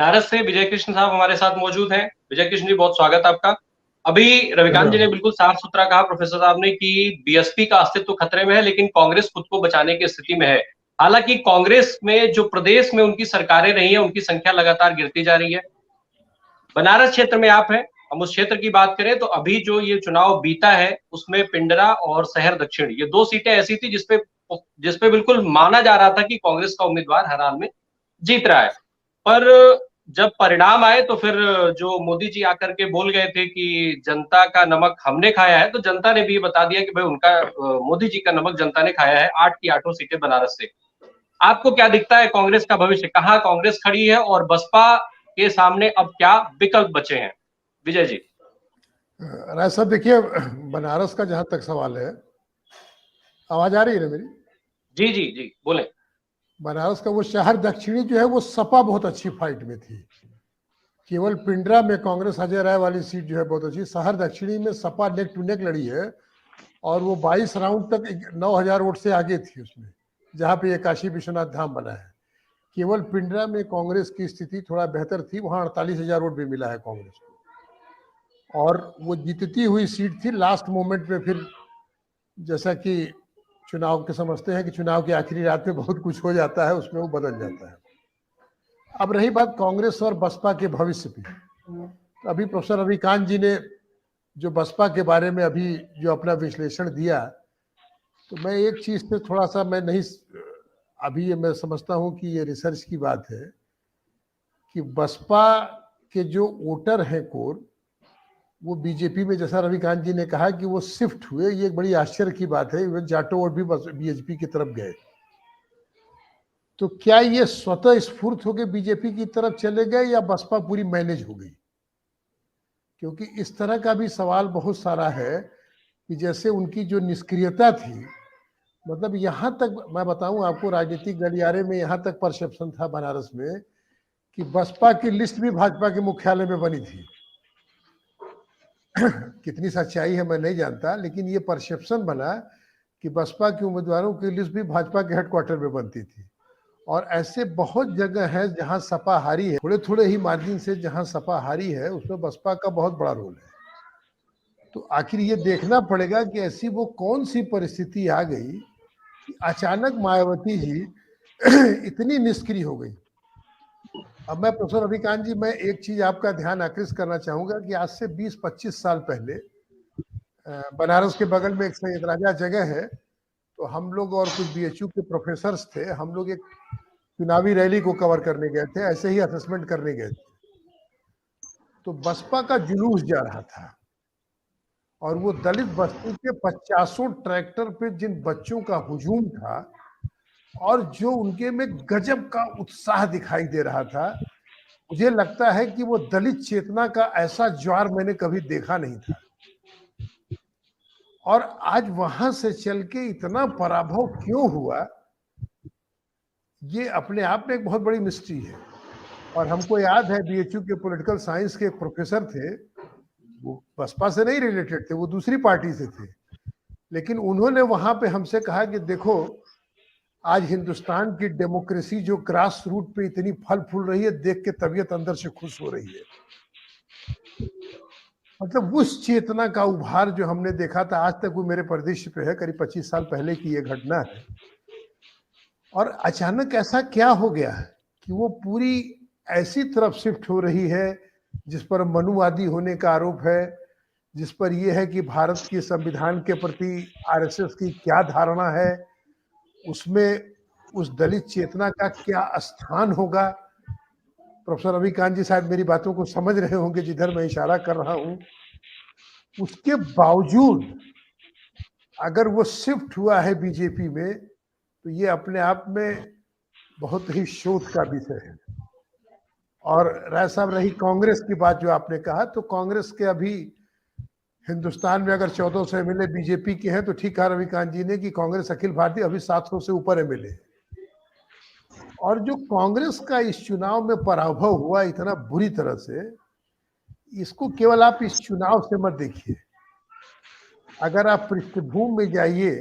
बनारस से विजय कृष्ण साहब हमारे साथ मौजूद हैं। विजय कृष्ण जी, बहुत स्वागत है आपका। अभी रविकांत जी ने बिल्कुल साफ सुथरा कहा प्रोफेसर साहब ने कि बीएसपी का अस्तित्व खतरे में है, लेकिन कांग्रेस खुद को बचाने की स्थिति में है। हालांकि कांग्रेस में जो प्रदेश में उनकी सरकारें रही है, उनकी संख्या लगातार गिरती जा रही है। बनारस क्षेत्र में आप हैं, हम उस क्षेत्र की बात करें तो अभी जो ये चुनाव बीता है उसमें पिंडरा और शहर दक्षिण, ये दो सीटें ऐसी थी जिसपे बिल्कुल माना जा रहा था कि कांग्रेस का उम्मीदवार हर हाल में जीत रहा है। पर जब परिणाम आए तो फिर जो मोदी जी आकर के बोल गए थे कि जनता का नमक हमने खाया है, तो जनता ने भी ये बता दिया कि भाई उनका मोदी जी का नमक जनता ने खाया है। 8 की 8 सीटें बनारस से। आपको क्या दिखता है कांग्रेस का भविष्य, कहाँ कांग्रेस खड़ी है और बसपा के सामने अब क्या विकल्प बचे हैं? विजय जी। राय साहब देखिए, बनारस का जहां तक सवाल है, आवाज आ रही है ना मेरी? जी जी जी बोले। बनारस का वो शहर दक्षिणी जो है वो सपा बहुत अच्छी फाइट में थी। केवल पिंडरा में कांग्रेस अजय राय वाली सीट जो है बहुत अच्छी, शहर दक्षिणी में सपा नेक टू नेक लड़ी है और वो 22 राउंड तक 9,000 वोट से आगे थी उसमें, जहाँ पे ये काशी विश्वनाथ धाम बना है। केवल पिंडरा में कांग्रेस की स्थिति थोड़ा बेहतर थी, वहाँ 48,000 वोट भी मिला है कांग्रेस को, और वो जीतती हुई सीट थी। लास्ट मोमेंट में फिर जैसा कि चुनाव के समझते हैं कि चुनाव की आखिरी रात में बहुत कुछ हो जाता है, उसमें वो बदल जाता है। अब रही बात कांग्रेस और बसपा के भविष्य की, तो अभी प्रोफेसर रविकांत जी ने जो बसपा के बारे में अभी जो अपना विश्लेषण दिया, तो मैं एक चीज से थोड़ा सा मैं नहीं, अभी ये मैं समझता हूँ कि ये रिसर्च की बात है कि बसपा के जो वोटर हैं कोर, वो बीजेपी में, जैसा रविकांत जी ने कहा कि वो शिफ्ट हुए, ये एक बड़ी आश्चर्य की बात है। इवन जाटो वोट भी बीजेपी की तरफ गए, तो क्या ये स्वतः स्फूर्त होकर बीजेपी की तरफ चले गए या बसपा पूरी मैनेज हो गई? क्योंकि इस तरह का भी सवाल बहुत सारा है कि जैसे उनकी जो निष्क्रियता थी, मतलब यहाँ तक मैं बताऊं आपको, राजनीतिक गलियारे में यहाँ तक परसेप्शन था बनारस में कि बसपा की लिस्ट भी भाजपा के मुख्यालय में बनी थी। कितनी सच्चाई है मैं नहीं जानता, लेकिन ये परसेप्शन बना कि बसपा के उम्मीदवारों की लिस्ट भी भाजपा के हेडक्वार्टर में बनती थी। और ऐसे बहुत जगह है जहां सपा हारी है, थोड़े थोड़े ही मार्जिन से जहां सपा हारी है, उसमें बसपा का बहुत बड़ा रोल है। तो आखिर ये देखना पड़ेगा कि ऐसी वो कौन सी परिस्थिति आ गई कि अचानक मायावती जी इतनी निष्क्रिय हो गई। अब मैं प्रोफेसर रविकांत जी, मैं एक चीज आपका ध्यान आकृष्ट करना चाहूंगा कि आज से 20-25 साल पहले बनारस के बगल में एक सैयद राजा जगह है, तो हम लोग और कुछ बीएचयू के प्रोफेसर्स थे, हम लोग एक चुनावी रैली को कवर करने गए थे, ऐसे ही असेसमेंट करने गए थे। तो बसपा का जुलूस जा रहा था और वो दलित बस्ती के 50 ट्रैक्टर पे जिन बच्चों का हुजूम था और जो उनके में गजब का उत्साह दिखाई दे रहा था, मुझे लगता है कि वो दलित चेतना का ऐसा ज्वार मैंने कभी देखा नहीं था। और आज वहां से चल के इतना पराभव क्यों हुआ, ये अपने आप में एक बहुत बड़ी मिस्ट्री है। और हमको याद है बीएचयू के पॉलिटिकल साइंस के एक प्रोफेसर थे, वो बसपा से नहीं रिलेटेड थे, वो दूसरी पार्टी से थे, लेकिन उन्होंने वहां पे हमसे कहा कि देखो, आज हिंदुस्तान की डेमोक्रेसी जो ग्रास रूट पे इतनी फल फूल रही है, देख के तबीयत अंदर से खुश हो रही है। मतलब उस चेतना का उभार जो हमने देखा था, आज तक वो मेरे परिदृश्य पे है, करीब 25 साल पहले की ये घटना है। और अचानक ऐसा क्या हो गया है कि वो पूरी ऐसी तरफ शिफ्ट हो रही है जिस पर मनुवादी होने का आरोप है, जिस पर यह है कि भारत के संविधान के प्रति आरएसएस की क्या धारणा है, उसमें उस दलित चेतना का क्या स्थान होगा। प्रोफेसर रविकांत जी शायद मेरी बातों को समझ रहे होंगे जिधर मैं इशारा कर रहा हूं। उसके बावजूद अगर वो शिफ्ट हुआ है बीजेपी में, तो ये अपने आप में बहुत ही शोध का विषय है। और राय साहब, रही कांग्रेस की बात जो आपने कहा, तो कांग्रेस के अभी हिंदुस्तान में अगर 1400 एमएलए बीजेपी के हैं, तो ठीक कहा रविकांत जी ने कि कांग्रेस अखिल भारतीय अभी 700 से ऊपर एमएलए है। और जो कांग्रेस का इस चुनाव में पराभव हुआ इतना बुरी तरह से, इसको केवल आप इस चुनाव से मत देखिए। अगर आप पृष्ठभूमि में जाइए,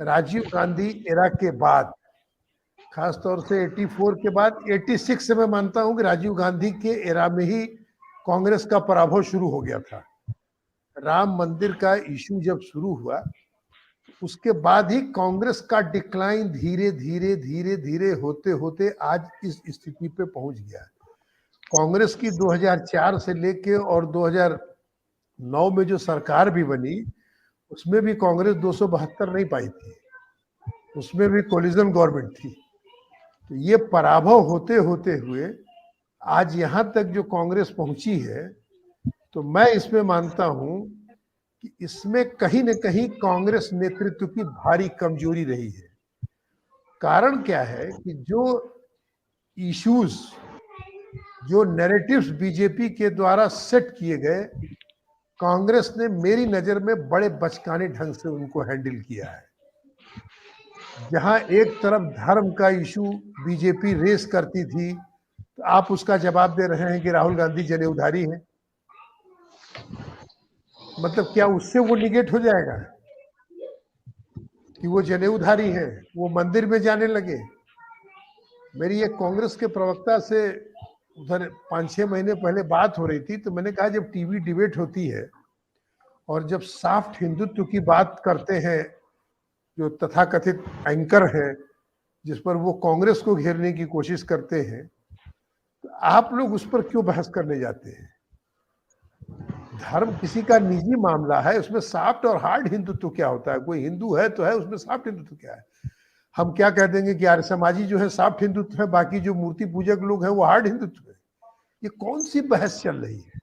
राजीव गांधी एरा के बाद खास तौर से 84 के बाद 86 से मैं मानता हूं कि राजीव गांधी के एरा में ही कांग्रेस का पराभव शुरू हो गया था। राम मंदिर का इशू जब शुरू हुआ उसके बाद ही कांग्रेस का डिक्लाइन धीरे धीरे धीरे धीरे होते होते आज इस स्थिति पे पहुंच गया। कांग्रेस की 2004 से लेके और 2009 में जो सरकार भी बनी उसमें भी कांग्रेस 272 नहीं पाई थी, उसमें भी कोलिजन गवर्नमेंट थी। तो ये पराभव होते होते हुए आज यहां तक जो कांग्रेस पहुंची है, तो मैं इसमें मानता हूं कि इसमें कहीं न कहीं कांग्रेस नेतृत्व की भारी कमजोरी रही है। कारण क्या है कि जो इश्यूज, जो नैरेटिव्स बीजेपी के द्वारा सेट किए गए, कांग्रेस ने मेरी नजर में बड़े बचकाने ढंग से उनको हैंडल किया है। जहां एक तरफ धर्म का इशू बीजेपी रेस करती थी, तो आप उसका जवाब दे रहे हैं कि राहुल गांधी जनेऊधारी हैं। मतलब क्या उससे वो निगेट हो जाएगा कि वो जनेऊधारी हैं, वो मंदिर में जाने लगे? मेरी एक कांग्रेस के प्रवक्ता से उधर 5-6 महीने पहले बात हो रही थी, तो मैंने कहा जब टीवी डिबेट होती है और जब सॉफ्ट हिंदुत्व की बात करते हैं जो तथाकथित एंकर हैं, जिस पर वो कांग्रेस को घेरने की कोशिश करते हैं, तो आप लोग उस पर क्यों बहस करने जाते हैं? धर्म किसी का निजी मामला है, उसमें सॉफ्ट और हार्ड हिंदुत्व क्या होता है? कोई हिंदू है तो है, उसमें सॉफ्ट हिंदुत्व क्या है? हम क्या कह देंगे कि आर्य समाजी जो है सॉफ्ट हिंदुत्व है, बाकी जो मूर्ति पूजक लोग हैं वो हार्ड हिंदुत्व है? ये कौन सी बहस चल रही है?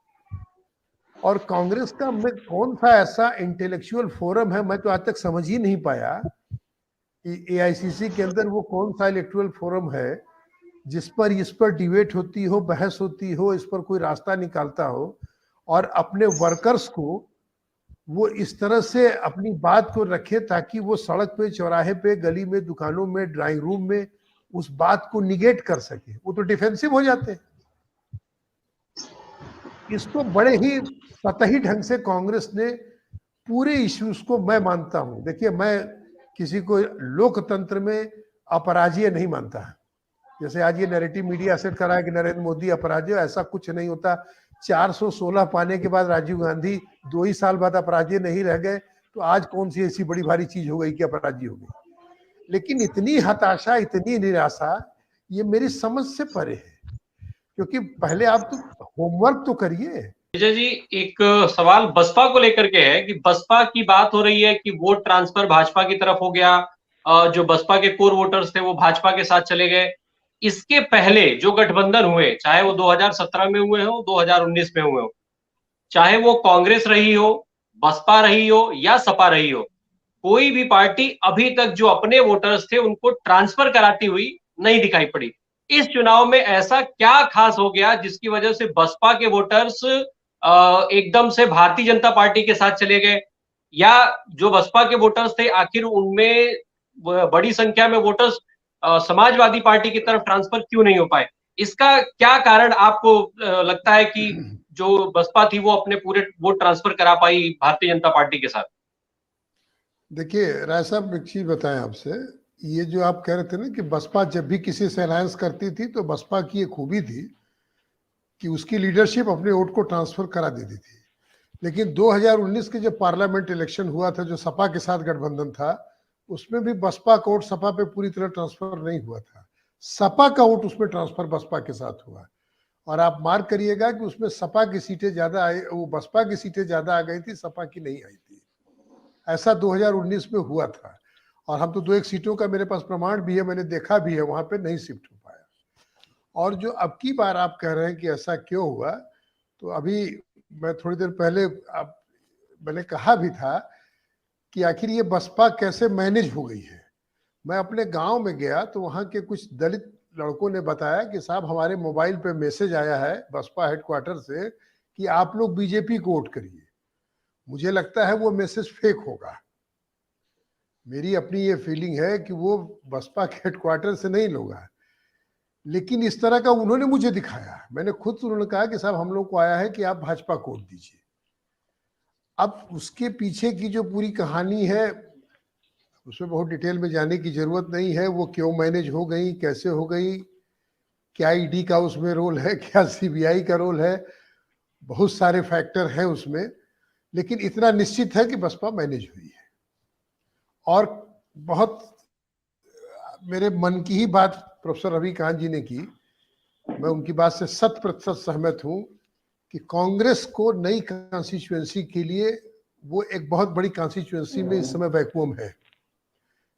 और कांग्रेस का में कौन सा ऐसा इंटेलेक्चुअल फोरम है, मैं तो आज तक समझ ही नहीं पाया कि एआईसीसी के अंदर वो कौन सा इलेक्टोरल फोरम है जिस पर इस पर डिबेट होती हो, बहस होती हो, इस पर कोई रास्ता निकालता हो और अपने वर्कर्स को वो इस तरह से अपनी बात को रखे ताकि वो सड़क पे, चौराहे पे, गली में, दुकानों में, ड्राइंग रूम में उस बात को निगेट कर सके। वो तो डिफेंसिव हो जाते हैं। इसको बड़े ही सतही ढंग से कांग्रेस ने पूरे इश्यूज को, मैं मानता हूं, देखिए मैं किसी को लोकतंत्र में अपराजय नहीं मानता है। जैसे आज ये नैरेटिव मीडिया सेट करा है कि नरेंद्र मोदी अपराजय, ऐसा कुछ नहीं होता। 416 पाने के बाद राजीव गांधी 2 ही साल बाद अपराजय नहीं रह गए, तो आज कौन सी ऐसी बड़ी भारी चीज हो गई कि अपराजय हो गई? लेकिन इतनी हताशा, इतनी निराशा, ये मेरी समझ से परे है। क्योंकि पहले आप तो होमवर्क तो करिए। विजय जी, एक सवाल बसपा को लेकर के है कि बसपा की बात हो रही है कि वोट ट्रांसफर भाजपा की तरफ हो गया, जो बसपा के कोर वोटर्स थे वो भाजपा के साथ चले गए। इसके पहले जो गठबंधन हुए, चाहे वो 2017 में हुए हो, 2019 में हुए हो, चाहे वो कांग्रेस रही हो, बसपा रही हो या सपा रही हो, कोई भी पार्टी अभी तक जो अपने वोटर्स थे उनको ट्रांसफर कराती हुई नहीं दिखाई पड़ी। इस चुनाव में ऐसा क्या खास हो गया जिसकी वजह से बसपा के वोटर्स एकदम से भारतीय जनता पार्टी के साथ चले गए, या जो बसपा के वोटर्स थे आखिर उनमें बड़ी संख्या में वोटर्स समाजवादी पार्टी की तरफ ट्रांसफर क्यों नहीं हो पाए? इसका क्या कारण आपको लगता है कि जो बसपा थी वो अपने पूरे वोट ट्रांसफर करा पाई भारतीय जनता पार्टी के साथ? देखिए राय साहब, एक चीज बताएं आपसे, ये जो आप कह रहे थे ना कि बसपा जब भी किसी से अलायंस करती थी तो बसपा की एक खूबी थी कि उसकी लीडरशिप अपने वोट को ट्रांसफर करा देती थी। लेकिन 2019 के जब पार्लियामेंट इलेक्शन हुआ था, जो सपा के साथ गठबंधन था, उसमें भी बसपा का वोट सपा पे पूरी तरह ट्रांसफर नहीं हुआ था। सपा का वोट उसमें ट्रांसफर बसपा के साथ हुआ। और आप मार्क करिएगा कि उसमें सपा की सीटें ज्यादा आई, वो बसपा की सीटें ज्यादा आ गई थी, सपा की नहीं आई थी। ऐसा 2019 में हुआ था। और हम तो 2-1 सीटों का मेरे पास प्रमाण भी है, मैंने देखा भी है, वहां पे नहीं शिफ्ट हो पाया। और जो अब की बार आप कह रहे हैं कि ऐसा क्यों हुआ, तो अभी मैं थोड़ी देर पहले मैंने कहा भी था कि आखिर ये बसपा कैसे मैनेज हो गई है। मैं अपने गांव में गया तो वहां के कुछ दलित लड़कों ने बताया कि साहब हमारे मोबाइल पे मैसेज आया है बसपा हेडक्वार्टर से कि आप लोग बीजेपी को वोट करिए। मुझे लगता है वो मैसेज फेक होगा। मेरी अपनी ये फीलिंग है कि वो बसपा के हेडक्वार्टर से नहीं होगा, लेकिन इस तरह का उन्होंने मुझे दिखाया। मैंने खुद उन्होंने कहा कि साहब हम लोग को आया है कि आप भाजपा को वोट दीजिए। अब उसके पीछे की जो पूरी कहानी है, उसमें बहुत डिटेल में जाने की जरूरत नहीं है, वो क्यों मैनेज हो गई, कैसे हो गई, क्या ईडी का उसमें रोल है, क्या सीबीआई का रोल है, बहुत सारे फैक्टर हैं उसमें। लेकिन इतना निश्चित है कि बसपा मैनेज हुई है। और बहुत मेरे मन की ही बात प्रोफेसर रविकांत जी ने की, मैं उनकी बात से 100% सहमत हूं कि कांग्रेस को नई कॉन्स्टिट्यूएंसी के लिए वो एक बहुत बड़ी कॉन्स्टिट्यूएंसी में इस समय वैक्यूम है।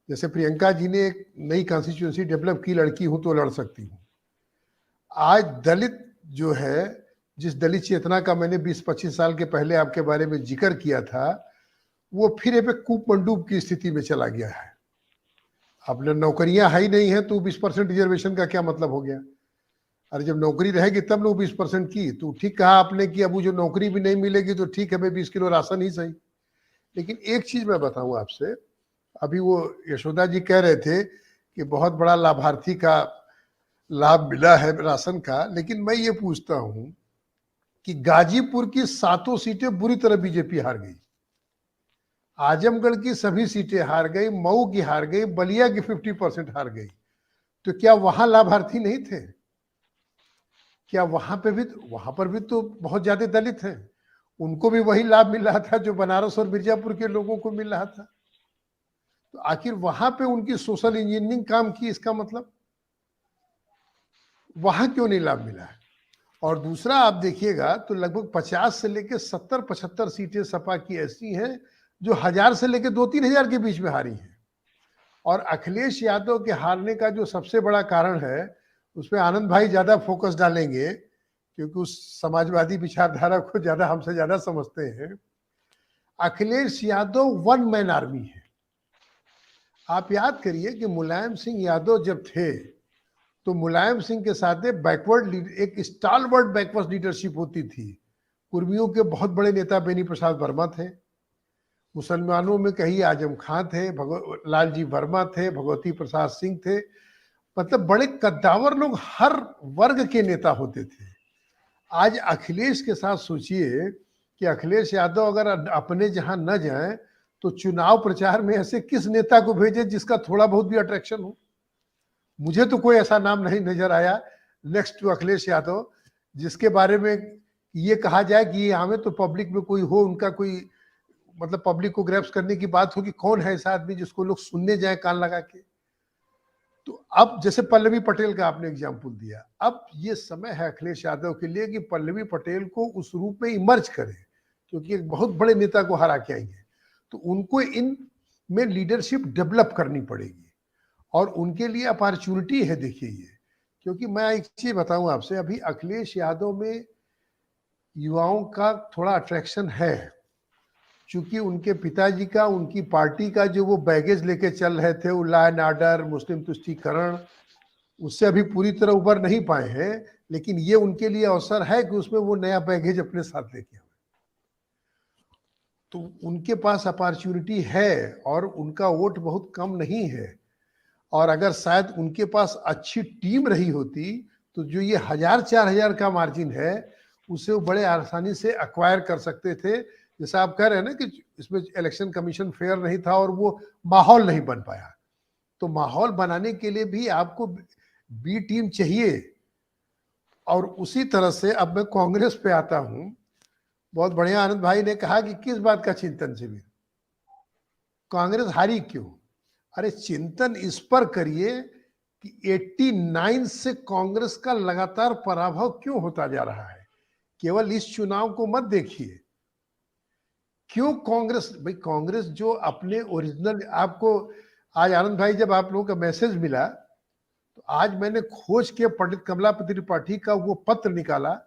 जैसे प्रियंका जी ने एक नई कॉन्स्टिट्यूएंसी डेवलप की, लड़की हूं तो लड़ सकती हूं। आज दलित जो है, जिस दलित चेतना का मैंने 20-25 साल के पहले आपके बारे में जिक्र किया था, वो फिर एक कूप मंडूब की स्थिति में चला गया है। अब नौकरियां है ही नहीं है तो 20% रिजर्वेशन का क्या मतलब हो गया? अरे जब नौकरी रहेगी तब लोग 20% की, तो ठीक कहा आपने कि अब वो जो नौकरी भी नहीं मिलेगी तो ठीक है भाई 20 किलो राशन ही सही। लेकिन एक चीज मैं बताऊं आपसे, अभी वो यशोदा जी कह रहे थे कि बहुत बड़ा लाभार्थी का लाभ मिला है राशन का, लेकिन मैं ये पूछता हूं कि गाजीपुर की 7 सीटें बुरी तरह बीजेपी हार गई, आजमगढ़ की सभी सीटें हार गई, मऊ की हार गई, बलिया की 50% हार गई। तो क्या वहां लाभार्थी नहीं थे? क्या वहां पर भी तो बहुत ज्यादा दलित हैं, उनको भी वही लाभ मिल रहा था जो बनारस और मिर्जापुर के लोगों को मिल रहा था। तो आखिर वहां पे उनकी सोशल इंजीनियरिंग काम की, इसका मतलब वहां क्यों नहीं लाभ मिला है? और दूसरा आप देखिएगा तो लगभग 50 से लेकर 70-75 सीटें सपा की ऐसी हैं जो 1000 से लेकर 2-3 हजार के बीच में हारी हैं। और अखिलेश यादव के हारने का जो सबसे बड़ा कारण है, उसमें आनंद भाई ज्यादा फोकस डालेंगे क्योंकि उस समाजवादी विचारधारा को ज्यादा हमसे ज्यादा समझते हैं। Akhilesh Yadav one man army है। आप याद करिए कि मुलायम सिंह यादव जब थे तो मुलायम सिंह के साथ एक स्टालवर्ड बैकवर्ड लीडरशिप होती थी। कुर्मियों के बहुत बड़े नेता बेनी प्रसाद वर्मा थे, मुसलमानों में कहीं आजम खां थे, लालजी वर्मा थे, भगवती प्रसाद सिंह थे। मतलब बड़े कद्दावर लोग हर वर्ग के नेता होते थे। आज अखिलेश के साथ सोचिए कि अखिलेश यादव अगर अपने जहां न जाए तो चुनाव प्रचार में ऐसे किस नेता को भेजे जिसका थोड़ा बहुत भी अट्रैक्शन हो? मुझे तो कोई ऐसा नाम नहीं नजर आया नेक्स्ट टू अखिलेश यादव जिसके बारे में ये कहा जाए कि ये हमें तो पब्लिक में कोई हो, उनका कोई मतलब पब्लिक को ग्रैप्स करने की बात हो कि कौन है ऐसा आदमी जिसको लोग सुनने जाए कान लगा के। तो अब जैसे पल्लवी पटेल का आपने एग्जाम्पल दिया, अब ये समय है अखिलेश यादव के लिए कि पल्लवी पटेल को उस रूप में इमर्ज करें, क्योंकि एक बहुत बड़े नेता को हरा के आएंगे। तो उनको इन में लीडरशिप डेवलप करनी पड़ेगी और उनके लिए अपॉर्चुनिटी है। देखिए ये, क्योंकि मैं एक चीज बताऊं आपसे, अभी अखिलेश यादव में युवाओं का थोड़ा अट्रैक्शन है, क्योंकि उनके पिताजी का, उनकी पार्टी का जो वो बैगेज लेके चल रहे थे, वो लॉ एंड ऑर्डर, मुस्लिम तुष्टीकरण, उससे अभी पूरी तरह उबर नहीं पाए हैं। लेकिन ये उनके लिए अवसर है कि उसमें वो नया बैगेज अपने साथ लेके आए। तो उनके पास अपॉर्चुनिटी है और उनका वोट बहुत कम नहीं है। और अगर शायद उनके पास अच्छी टीम रही होती तो जो ये 1000-4000 का मार्जिन है उसे वो बड़े आसानी से एक्वायर कर सकते थे। जैसा आप कह रहे हैं ना कि इसमें इलेक्शन कमीशन फेयर नहीं था और वो माहौल नहीं बन पाया, तो माहौल बनाने के लिए भी आपको बी टीम चाहिए। और उसी तरह से अब मैं कांग्रेस पे आता हूं। बहुत बढ़िया आनंद भाई ने कहा कि किस बात का चिंतन शिविर, कांग्रेस हारी क्यों? अरे चिंतन इस पर करिए कि 89 से कांग्रेस का लगातार पराभव क्यों होता जा रहा है। केवल इस चुनाव को मत देखिए, क्यों कांग्रेस, भाई कांग्रेस जो अपने ओरिजिनल, आपको आज आनंद भाई जब आप लोगों का मैसेज मिला तो आज मैंने खोज के पंडित कमलापति त्रिपाठी का वो पत्र निकाला।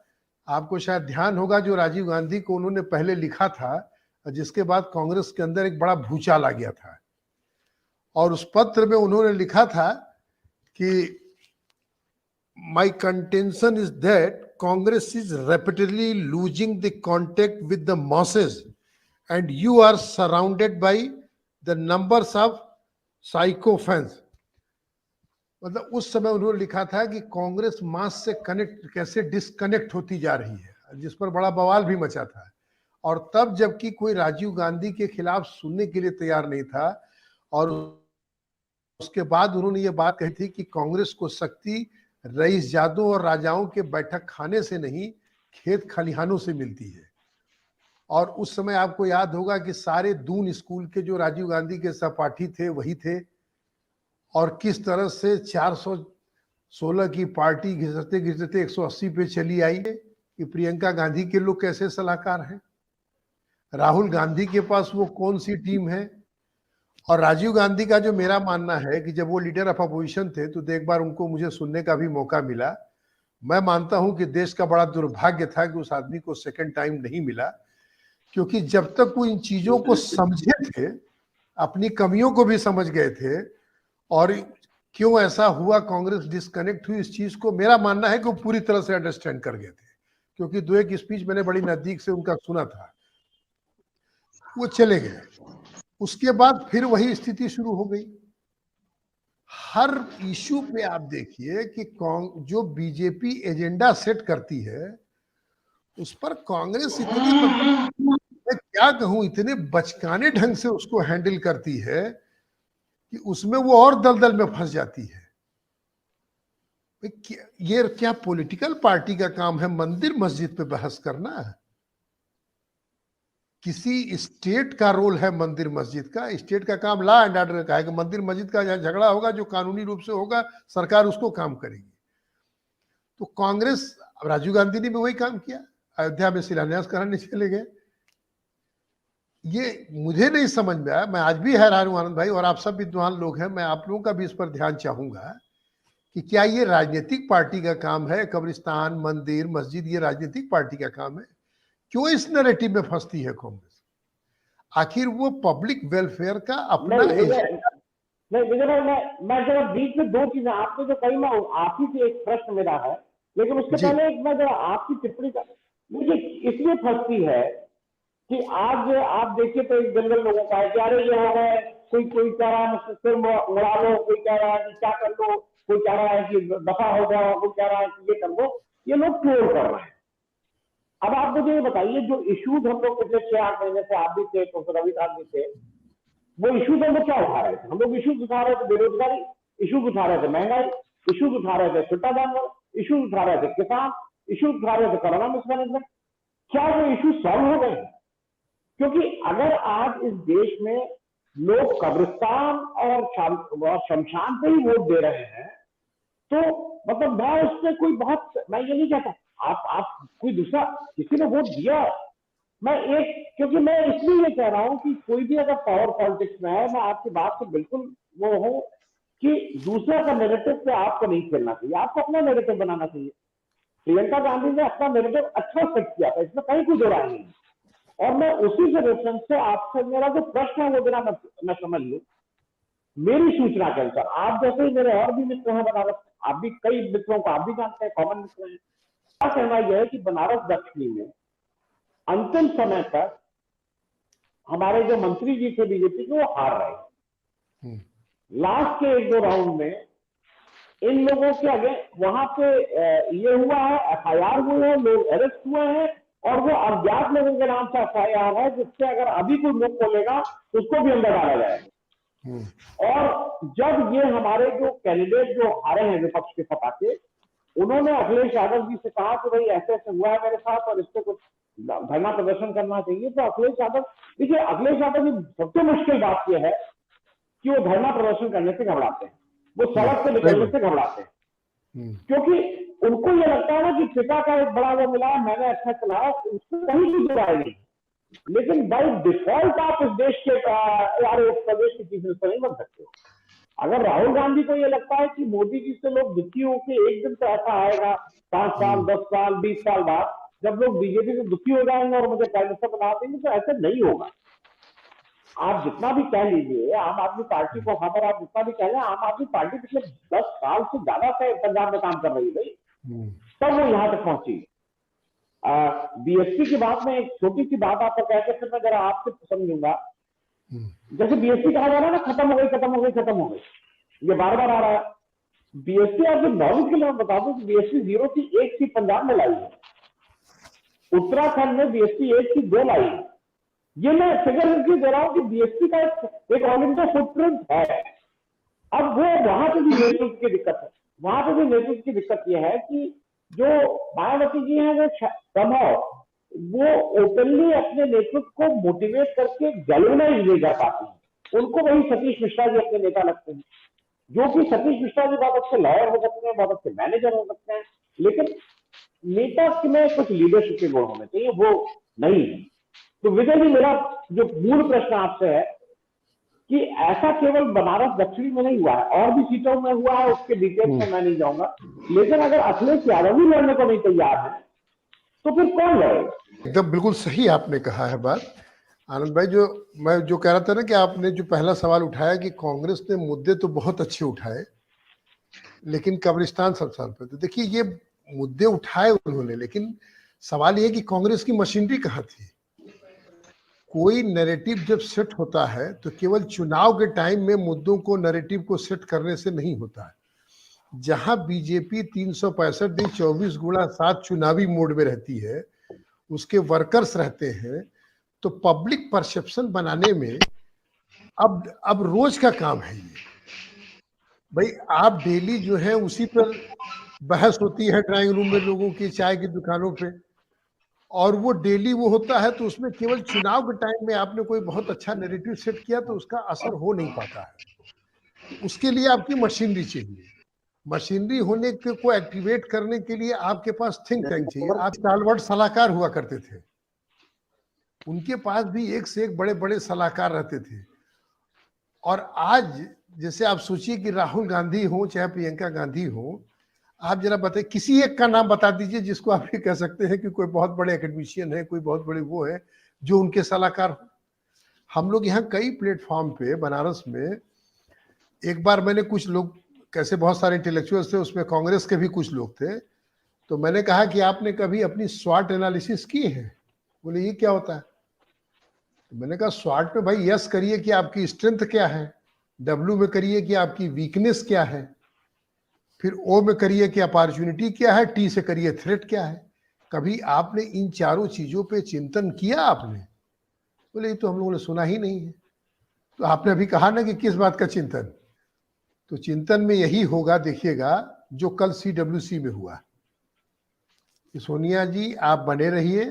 आपको शायद ध्यान होगा जो राजीव गांधी को उन्होंने पहले लिखा था, जिसके बाद कांग्रेस के अंदर एक बड़ा भूचाल आ गया था। और उस पत्र में उन्होंने लिखा था कि my contention is that Congress is repeatedly losing the contact with the masses and you are surrounded by the numbers of sycophants. मतलब उस समय उन्होंने लिखा था कि कांग्रेस मास से कनेक्ट कैसे डिस्कनेक्ट होती जा रही है, जिस पर बड़ा बवाल भी मचा था। और तब जबकि कोई राजीव गांधी के खिलाफ सुनने के लिए तैयार नहीं था और उसके बाद उन्होंने ये बात कही थी कि कांग्रेस को शक्ति रईस जादों और राजाओं के बैठक खाने से नहीं, खेत खलिहानों से मिलती है। और उस समय आपको याद होगा कि सारे दून स्कूल के जो राजीव गांधी के सहपाठी थे वही थे, और किस तरह से 416 की पार्टी घिसते घिसते 180 पे चली आई है कि प्रियंका गांधी के लोग कैसे सलाहकार हैं, राहुल गांधी के पास वो कौन सी टीम है। और राजीव गांधी का जो मेरा मानना है कि जब वो लीडर ऑफ अपोजिशन थे तो एक बार उनको मुझे सुनने का भी मौका मिला। मैं मानता हूं कि देश का बड़ा दुर्भाग्य था कि उस आदमी को सेकंड टाइम नहीं मिला, क्योंकि जब तक वो इन चीजों को समझे थे, अपनी कमियों को भी समझ गए थे, और क्यों ऐसा हुआ, कांग्रेस डिस्कनेक्ट हुई, इस चीज को मेरा मानना है कि वो पूरी तरह से अंडरस्टैंड कर गए थे, क्योंकि दो एक स्पीच मैंने बड़ी नजदीक से उनका सुना था। वो चले गए, उसके बाद फिर वही स्थिति शुरू हो गई। हर इश्यू पे आप देखिए कि जो बीजेपी एजेंडा सेट करती है उस पर कांग्रेस इतनी, मैं क्या कहूं, इतने बचकाने ढंग से उसको हैंडल करती है कि उसमें वो और दलदल में फंस जाती है। ये क्या पॉलिटिकल पार्टी का काम है मंदिर मस्जिद पे बहस करना? किसी स्टेट का रोल है मंदिर मस्जिद का? स्टेट का काम लॉ एंड ऑर्डर का है कि मंदिर मस्जिद का जहां झगड़ा होगा जो कानूनी रूप से होगा सरकार उसको काम करेगी। तो कांग्रेस, राजीव गांधी ने भी वही काम किया, अयोध्या में शिलान्यास कराने चले गए। ये मुझे नहीं समझ में आया। मैं आज भी हैरान हूं आनंद भाई, और आप सब विद्वान लोग हैं, मैं आप लोगों का भी इस पर ध्यान चाहूंगा कि क्या ये राजनीतिक पार्टी का काम है? कब्रिस्तान, मंदिर, मस्जिद ये राजनीतिक पार्टी का काम है? क्यों इस नैरेटिव में फंसती है कांग्रेस? आखिर वो पब्लिक वेलफेयर का अपना नहीं विजय भाई, मैं जरा बीच में दो चीजें आपने जो कही, मैं आप ही से एक प्रश्न मेरा है, लेकिन उसके पहले एक मैं जरा आपकी टिप्पणी का, मुझे इसलिए फंसती है कि आज आप देखिए तो एक जंगल लोगों का है कि अरे ये हो गए, कोई कह रहा है सिर उड़ा लो, कोई कह रहा है कि क्या कर लो, कोई कह रहा है कि दफा हो जाओ, कोई कह रहा है कि ये कर लो। ये लोग ट्रोल कर रहे हैं। अब आप मुझे ये बताइए, जो इश्यूज हम लोग पिछले 6-8 महीने से, आप भी थे, प्रोफेसर रविकांत भी थे, वो इश्यूज हम लोग क्या उठा रहे थे? हम लोग इश्यूज उठा रहे थे बेरोजगारी, इश्यूज उठा रहे थे महंगाई, इश्यूज उठा रहे थे छोटा जानवर, इश्यूज उठा रहे थे किसान, इश्यूज उठा रहे थे कोरोना मिसमैनेजमेंट। क्या वो इश्यू सॉल्व हो गए? क्योंकि अगर आज इस देश में लोग कब्रिस्तान और शमशान पे ही वोट दे रहे हैं, तो मतलब मैं उसमें कोई बहुत, मैं ये नहीं कहता आप कोई दूसरा किसी ने वोट दिया, मैं क्योंकि मैं इसलिए ये कह रहा हूं कि कोई भी अगर पावर पॉलिटिक्स में है, मैं आपकी बात से बिल्कुल वो हूं कि दूसरे का नेरेटिव पे आपको नहीं खेलना चाहिए, आपको अपना नेरेटिव बनाना चाहिए। प्रियंका गांधी ने अपना नेरेटिव अच्छा सेट किया था, इसमें कहीं कोई दो राय नहीं। और मैं उसी से रेफरेंस से आपसे मेरा जो प्रश्न है वो जरा मैं समझ लूं। मेरी सूचना के अनुसार, आप जैसे ही मेरे और भी मित्र हैं बनारस, आप भी कई मित्रों को आप भी जानते हैं, कॉमन मित्र हैं, क्या कहना यह है कि बनारस दक्षिणी में अंतिम समय तक हमारे जो मंत्री जी थे बीजेपी के, वो हार रहे। लास्ट के 1-2 राउंड में इन लोगों के आगे वहां पे ये हुआ है, FIR हुए हैं, लोग अरेस्ट हुए हैं, और वो अज्ञात लोगों के नाम से FIR है, जिससे अगर अभी कोई मुंह खोलेगा तो उसको भी अंदर डाला जाएगा। और जब ये हमारे जो कैंडिडेट जो हारे हैं विपक्ष के सपा के, उन्होंने अखिलेश यादव जी से कहा कि भाई ऐसे ऐसे हुआ है मेरे साथ और इसको कुछ धरना प्रदर्शन करना चाहिए, तो अखिलेश यादव, देखिए अखिलेश यादव की सबसे मुश्किल बात यह है कि वो धरना प्रदर्शन करने से घबराते हैं, वो सड़क पे निकलने से घबराते हैं, क्योंकि उनको ये लगता है ना कि पिता का एक बड़ा वो मिला, मैंने अच्छा चलाया, उसको कहीं भी जुड़ाए नहीं। लेकिन बाई डिफॉल्ट आप इस देश के यार एक प्रदेश के चीफ मिनिस्टर नहीं बन सकते। अगर राहुल गांधी को ये लगता है कि मोदी जी से लोग दुखी होकर एक दिन तो ऐसा आएगा 5 साल 10 साल 20 साल बाद, जब लोग बीजेपी से दुखी हो जाएंगे और मुझे प्राइम मिनिस्टर बना देंगे, तो ऐसा नहीं होगा। आप जितना भी कह लीजिए आम आदमी पार्टी को, खबर आप जितना भी कह लें, आम आदमी पार्टी पिछले 10 साल से ज्यादा से पंजाब में काम कर रही है भाई, तब वो यहां तक पहुंची। बीएसपी की बात में एक छोटी सी बात आपको कहकर फिर मैं जरा आपसे समझूंगा। जैसे बीएसपी कहा जा रहा है ना, खत्म हो गई खत्म हो गई खत्म हो गई, ये बार बार आ रहा है। बीएसपी आपके नॉलेज के लिए मैं बता दूं कि बीएसपी 0 की 1 सीट पंजाब में लाई है, उत्तराखंड में बीएसपी 1 की 2 लाई है, ये मैं फिगर इसलिए दे रहा हूं कि बीएसपी का एक ऑल इंडिया फुटप्रिंट है। अब वो वहां पे भी नेतृत्व की दिक्कत है, वहां पे भी नेतृत्व की दिक्कत यह है कि जो मायावती जी हैं वो संभव वो ओपनली अपने नेतृत्व को मोटिवेट करके गैल्वेनाइज नहीं कर पाती हैं। उनको वही सतीश मिश्रा जी अपने नेता लगते हैं, जो कि सतीश मिश्रा जी बहुत अच्छे लॉयर हो सकते हैं, बहुत अच्छे मैनेजर हो सकते हैं, लेकिन नेता में कुछ लीडरशिप के गुण होने चाहिए, वो नहीं है। तो विजय जी, मेरा जो मूल प्रश्न आपसे है कि ऐसा केवल बनारस दक्षिणी में नहीं हुआ है, और भी सीटों में हुआ है, उसके डिटेल्स में मैं नहीं जाऊंगा, लेकिन अगर अखिलेश यादव भी लड़ने को नहीं तैयार है तो फिर कौन लड़ेगा? एकदम बिल्कुल सही आपने कहा है बात आनंद भाई। मैं जो कह रहा था ना कि आपने जो पहला सवाल उठाया कि कांग्रेस ने मुद्दे तो बहुत अच्छे उठाए लेकिन कब्रिस्तान सब साल पे, तो देखिए ये मुद्दे उठाए उन्होंने, लेकिन सवाल ये कि कांग्रेस की मशीनरी कहाँ थी। कोई नैरेटिव जब सेट होता है तो केवल चुनाव के टाइम में मुद्दों को नैरेटिव को सेट करने से नहीं होता है। जहां बीजेपी 365 दिन 24x7 चुनावी मोड में रहती है, उसके वर्कर्स रहते हैं, तो पब्लिक परसेप्शन बनाने में अब रोज का काम है ये। भाई आप डेली जो है उसी पर बहस होती है ड्राइंग रूम में लोगों की, चाय की दुकानों पे, और वो डेली वो होता है, तो उसमें केवल चुनाव के टाइम में आपने कोई बहुत अच्छा नैरेटिव सेट किया तो उसका असर हो नहीं पाता है। उसके लिए आपकी मशीनरी चाहिए। मशीनरी होने के को एक्टिवेट करने के लिए आपके पास थिंक टैंक चाहिए। आप स्टालवर्ड सलाहकार हुआ करते थे, उनके पास भी एक से एक बड़े बड़े सलाहकार रहते थे। और आज जैसे आप सोचिए कि राहुल गांधी हो चाहे प्रियंका गांधी हो, आप जरा बताइए किसी एक का नाम बता दीजिए जिसको आप ये कह सकते हैं कि कोई बहुत बड़े एकेडमिशियन है, कोई बहुत बड़े वो है जो उनके सलाहकार हो। हम लोग यहाँ कई प्लेटफॉर्म पे बनारस में, एक बार मैंने कुछ लोग, कैसे बहुत सारे इंटेलेक्चुअल्स थे, उसमें कांग्रेस के भी कुछ लोग थे, तो मैंने कहा कि आपने कभी अपनी स्वॉट एनालिसिस की है? बोले ये क्या होता है? तो मैंने कहा स्वॉट में भाई यस करिए कि आपकी स्ट्रेंथ क्या है, डब्ल्यू में करिए कि आपकी वीकनेस क्या है, फिर ओ में करिए कि अपॉर्चुनिटी क्या है, टी से करिए थ्रेट क्या है। कभी आपने इन चारों चीजों पे चिंतन किया आपने? बोले ये तो हम लोगों ने सुना ही नहीं है। तो आपने अभी कहा ना कि किस बात का चिंतन, तो चिंतन में यही होगा, देखिएगा जो कल CWC में हुआ। सोनिया जी आप बने रहिए,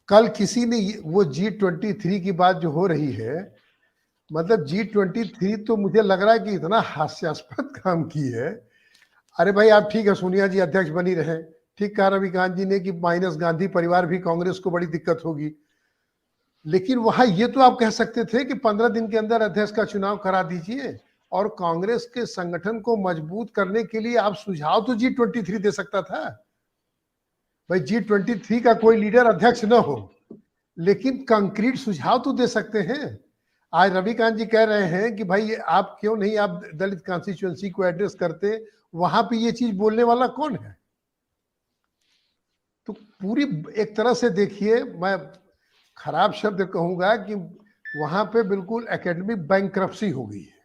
कल किसी ने वो G23 की बात जो हो रही है, मतलब G23 तो मुझे लग रहा है कि इतना हास्यास्पद काम की है। अरे भाई आप ठीक है, सोनिया जी अध्यक्ष बनी रहे, ठीक कहा रविकांत जी ने कि माइनस गांधी परिवार भी कांग्रेस को बड़ी दिक्कत होगी, लेकिन वहां ये तो आप कह सकते थे कि 15 दिन के अंदर अध्यक्ष का चुनाव करा दीजिए, और कांग्रेस के संगठन को मजबूत करने के लिए आप सुझाव तो G23 दे सकता था। भाई G23 का कोई लीडर अध्यक्ष न हो, लेकिन कंक्रीट सुझाव तो दे सकते हैं। आज रविकांत जी कह रहे हैं कि भाई आप क्यों नहीं आप दलित कॉन्स्टिट्यूएंसी को एड्रेस करते, वहां पे ये चीज बोलने वाला कौन है? तो पूरी एक तरह से देखिए, मैं खराब शब्द कहूंगा कि वहां पे बिल्कुल एकेडमिक बैंकरप्सी हो गई है।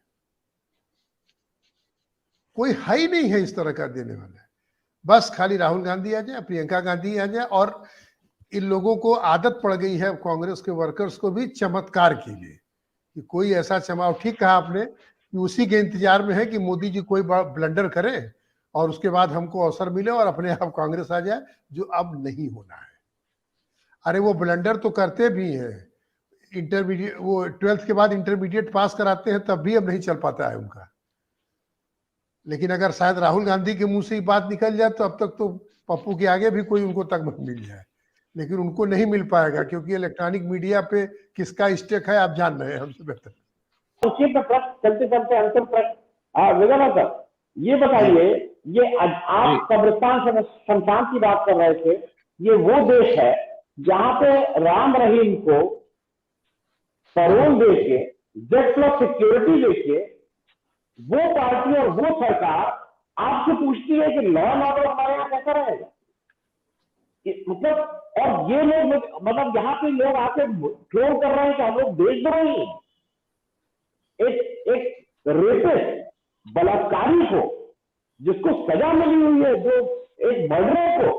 कोई है ही नहीं है इस तरह का देने वाला। बस खाली राहुल गांधी आ जाए, प्रियंका गांधी आ जाए, और इन लोगों को आदत पड़ गई है कांग्रेस के वर्कर्स को भी चमत्कार के लिए कि कोई ऐसा ठीक कहा आपने कि उसी के इंतजार में है कि मोदी जी कोई बड़ा ब्लंडर करें और उसके बाद हमको अवसर मिले और अपने आप कांग्रेस आ जाए, जो अब नहीं होना है। अरे वो ब्लंडर तो करते भी हैं, इंटरमीडिएट, वो 12th के बाद इंटरमीडिएट पास कराते हैं तब भी अब नहीं चल पाता है उनका। लेकिन अगर शायद राहुल गांधी के मुंह से ही बात निकल जाए तो अब तक तो पप्पू के आगे भी कोई उनको तक मिल जाए, लेकिन उनको नहीं मिल पाएगा क्योंकि इलेक्ट्रॉनिक मीडिया पे किसका स्टेक है आप जान रहे हैं हमसे बेहतर। उसी पर प्रश्न चलते चलते अंतिम प्रश्न, विजय सर ये बताइए, ये आप कब्रिस्तान से शमशान की बात कर रहे थे, ये वो देश है जहां पे राम रहीम को पैरोल देके, जेट प्लस सिक्योरिटी देके वो पार्टी और वो सरकार आपसे पूछती है कि लॉ एंड ऑर्डर हमारे यहाँ कैसा रहेगा? मतलब, और ये लोग मतलब यहाँ पे लोग आके ट्रोल कर रहे हैं कि हम लोग देशद्रोही हैं। एक रेपिस्ट, बलात्कारी को जिसको सजा मिली हुई है, जो एक मर्डरर को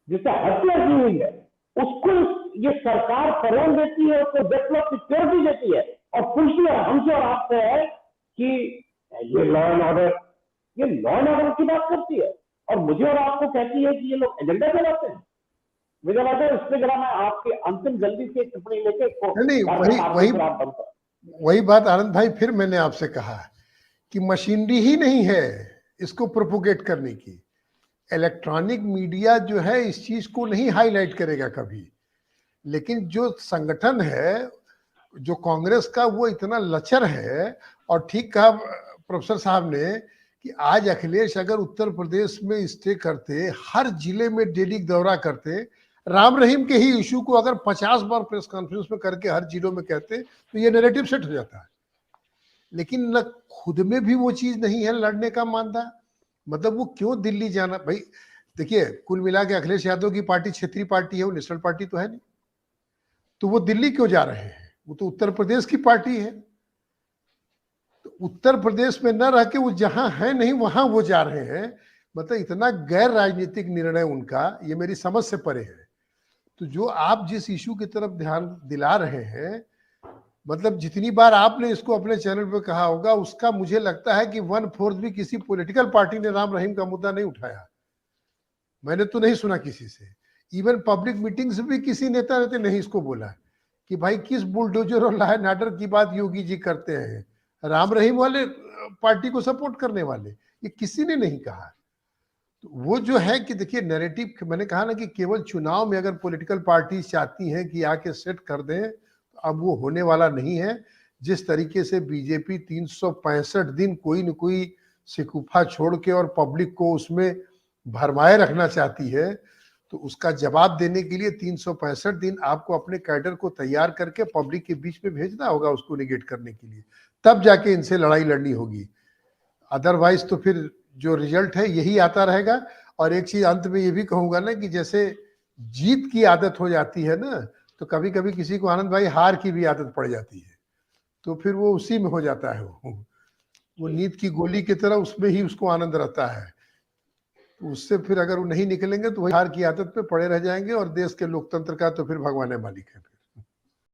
जिससे हत्या की हुई है, उसको ये सरकार फरोन देती है, उसको डेप्थ ऑफ सिक्योरिटी देती है, और पूछती है हमसे और आपसे है कि ये लॉ एंड ऑर्डर, ये लॉ एंड ऑर्डर की बात करती है, और मुझे और आपको कहती है कि ये लोग एजेंडा चलाते हैं। मुझे लगता है इससे जरा मैं आपकी अंतिम जल्दी से टिप्पणी लेके वही बात आनंद भाई, फिर मैंने आपसे कहा कि मशीनरी ही नहीं है इसको प्रोपोगेट करने की। इलेक्ट्रॉनिक मीडिया जो है इस चीज को नहीं हाईलाइट करेगा कभी, लेकिन जो संगठन है जो कांग्रेस का वो इतना लचर है। और ठीक कहा प्रोफेसर साहब ने कि आज अखिलेश अगर उत्तर प्रदेश में स्टे करते, हर जिले में डेली दौरा करते, राम रहीम के ही इशू को अगर 50 बार प्रेस कॉन्फ्रेंस में करके हर जिलों में कहते तो ये नैरेटिव सेट हो जाता है। लेकिन न खुद में भी वो चीज नहीं है लड़ने का मानता, मतलब वो क्यों दिल्ली जाना। भाई देखिए, कुल मिला के अखिलेश यादव की पार्टी क्षेत्रीय पार्टी है, वो नेशनल पार्टी तो है नहीं, तो वो दिल्ली क्यों जा रहे हैं? वो तो उत्तर प्रदेश की पार्टी है। तो उत्तर प्रदेश में न रह के वो जहां है नहीं वहां वो जा रहे हैं, मतलब इतना गैर राजनीतिक निर्णय उनका, ये मेरी समझ से परे है। तो जो आप जिस इशू की तरफ ध्यान दिला रहे हैं, मतलब जितनी बार आपने इसको अपने चैनल पे कहा होगा, उसका मुझे लगता है कि 1/4 भी किसी पॉलिटिकल पार्टी ने राम रहीम का मुद्दा नहीं उठाया। मैंने तो नहीं सुना किसी से, इवन पब्लिक मीटिंग से भी किसी नेता ने नहीं इसको बोला कि भाई किस बुलडोजर और लॉ एंड ऑर्डर की बात योगी जी करते हैं, राम रहीम वाले पार्टी को सपोर्ट करने वाले, ये किसी ने नहीं कहा। तो वो जो है कि देखिए नैरेटिव, मैंने कहा ना कि केवल चुनाव में अगर पॉलिटिकल पार्टी चाहती हैं कि आके सेट कर दें, तो अब वो होने वाला नहीं है। जिस तरीके से बीजेपी 365 दिन कोई न कोई शिकूफा छोड़ के और पब्लिक को उसमें भरमाए रखना चाहती है, तो उसका जवाब देने के लिए 365 दिन आपको अपने कैडर को तैयार करके पब्लिक के बीच में भेजना होगा उसको निगेट करने के लिए, तब जाके इनसे लड़ाई लड़नी होगी। अदरवाइज तो फिर जो रिजल्ट है यही आता रहेगा। और एक चीज अंत में ये भी कहूंगा ना कि जैसे जीत की आदत हो जाती है ना, तो कभी कभी किसी को आनंद भाई हार की भी आदत पड़ जाती है, तो फिर वो उसी में हो जाता है, वो नींद की गोली की तरह उसमें ही उसको आनंद रहता है। तो उससे फिर अगर वो नहीं निकलेंगे तो वही हार की आदत पे पड़े रह जाएंगे, और देश के लोकतंत्र का तो फिर भगवान मालिक है।